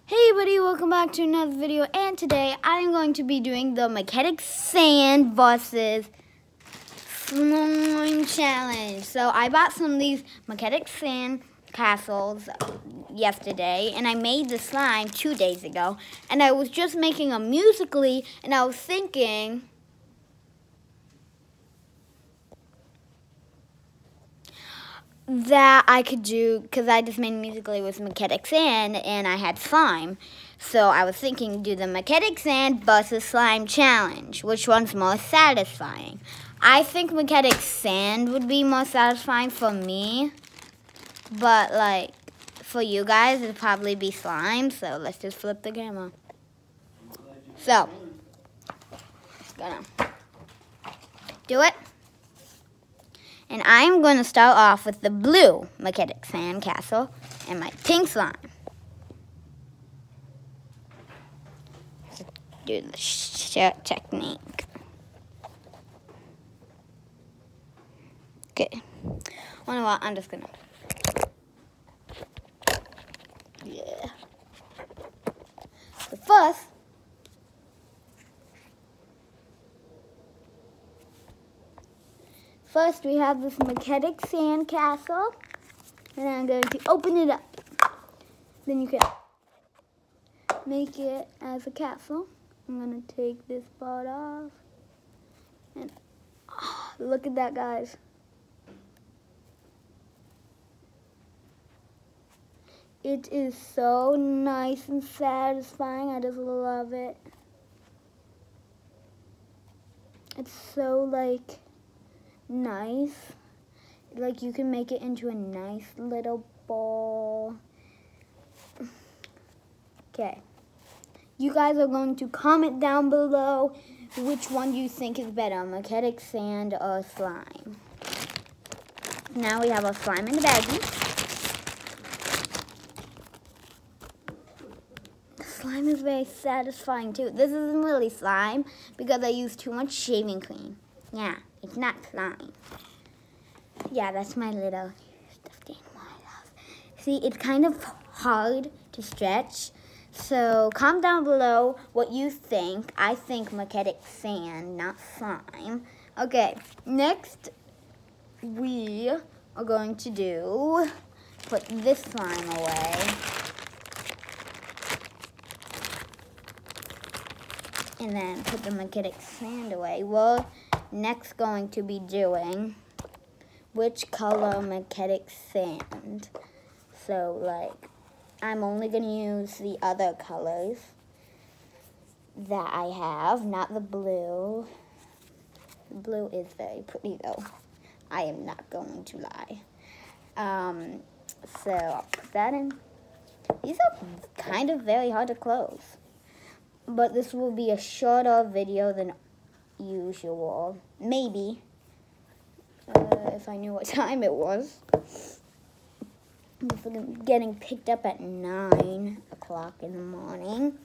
Hey everybody, welcome back to another video, and today I'm going to be doing the kinetic sand versus slime challenge. So I bought some of these kinetic sand castles yesterday, and I made the slime 2 days ago, and I was just making a Musical.ly, and I was thinking that I could do, because I just made Musical.ly with kinetic sand and I had slime. So I was thinking, do the kinetic sand versus slime challenge. Which one's more satisfying? I think kinetic sand would be more satisfying for me. But like, for you guys, it'd probably be slime. So let's just flip the camera. So, gonna do it. And I'm going to start off with the blue kinetic sand castle and my pink slime. Do the shirt technique. Okay. Wonder what? I'm just going to. Yeah. So First, we have this kinetic sand castle, and I'm going to open it up. Then you can make it as a castle. I'm going to take this part off, and look at that, guys. It is so nice and satisfying. I just love it. It's so, like, nice. Like, you can make it into a nice little ball. Okay. You guys are going to comment down below which one you think is better, kinetic sand or slime. Now we have our slime in the baggie. Slime is very satisfying too. This isn't really slime because I used too much shaving cream. Yeah, it's not slime. Yeah, that's my little stuffed animal I love. See, it's kind of hard to stretch. So comment down below what you think. I think kinetic sand, not slime. Okay, next we are going to put this slime away. And then put the kinetic sand away. We're next going to be doing which color kinetic sand. So, like, I'm only going to use the other colors that I have, not the blue. The blue is very pretty, though. I am not going to lie. So, I'll put that in. These are kind of very hard to close. But this will be a shorter video than usual. Maybe. If I knew what time it was. I'm getting picked up at 9 o'clock in the morning.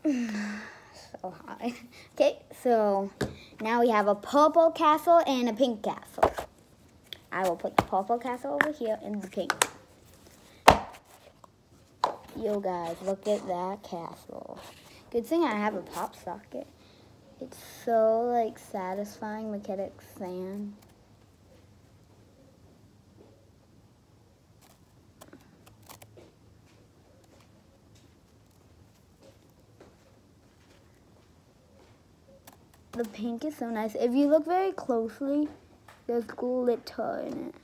So high. Okay, so now we have a purple castle and a pink castle. I will put the purple castle over here and the pink. Yo guys, look at that castle. Good thing I have a pop socket. It's so like satisfying kinetic sand. The pink is so nice. If you look very closely, there's glitter in it.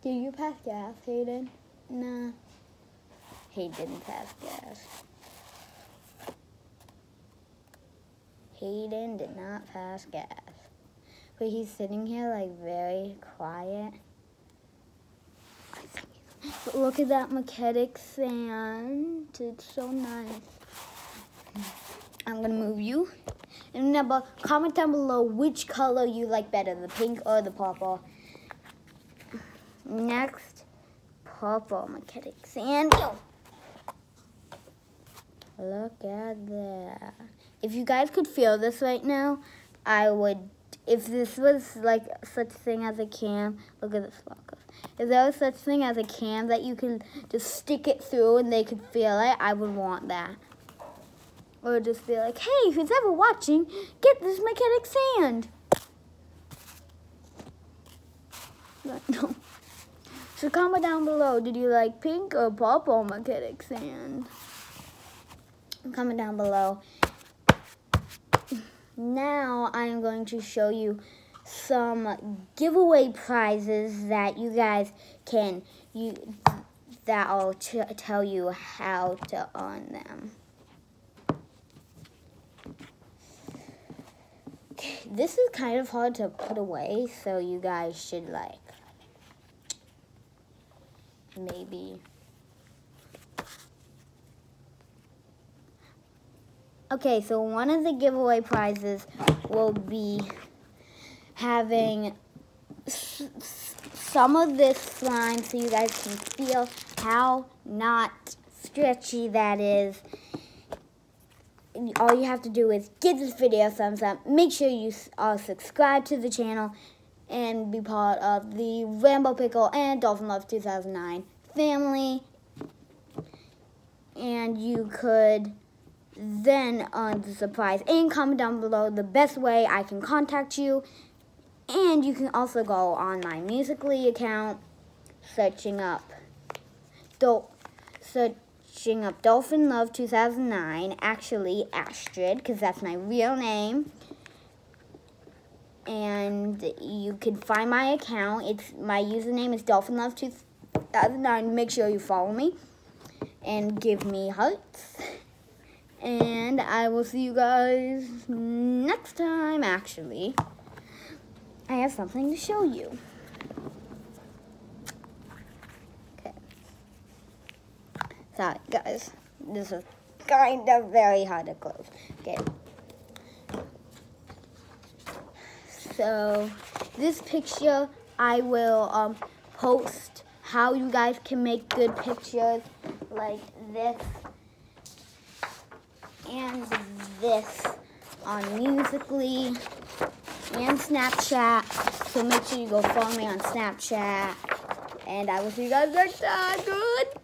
Did you pass gas, Hayden? Nah. Hayden didn't pass gas. Hayden did not pass gas. But he's sitting here like very quiet. But look at that kinetic sand. It's so nice. I'm gonna move you. And remember, comment down below which color you like better, the pink or the purple. Next, purple magnetic sand. Look at that. If you guys could feel this right now, I would, if this was like such thing as a cam, look at this focus. If there was such thing as a cam that you could just stick it through and they could feel it, I would want that. Or just be like, hey, who's ever watching, get this magnetic sand. No. So comment down below, did you like pink or purple magnetic sand? Comment down below. Now I'm going to show you some giveaway prizes that you guys can that I'll tell you how to earn them. This is kind of hard to put away, so you guys should like maybe. Okay, so one of the giveaway prizes will be having some of this slime so you guys can feel how not stretchy that is. All you have to do is give this video a thumbs up. Make sure you are subscribed to the channel and be part of the Rainbow Pickle and Dolphin Love 2009 family. And you could then earn the surprise. And comment down below the best way I can contact you. And you can also go on my Musical.ly account, searching up Dolphin Love 2009, actually Astrid, because that's my real name. And you can find my account. My username is Dolphin Love 2009. Make sure you follow me and give me hearts. And I will see you guys next time. Actually, I have something to show you. Okay. Sorry, guys. This is kind of very hard to close. Okay. So, this picture, I will post how you guys can make good pictures like this and this on Musical.ly and Snapchat. So make sure you go follow me on Snapchat. And I will see you guys next time. Good.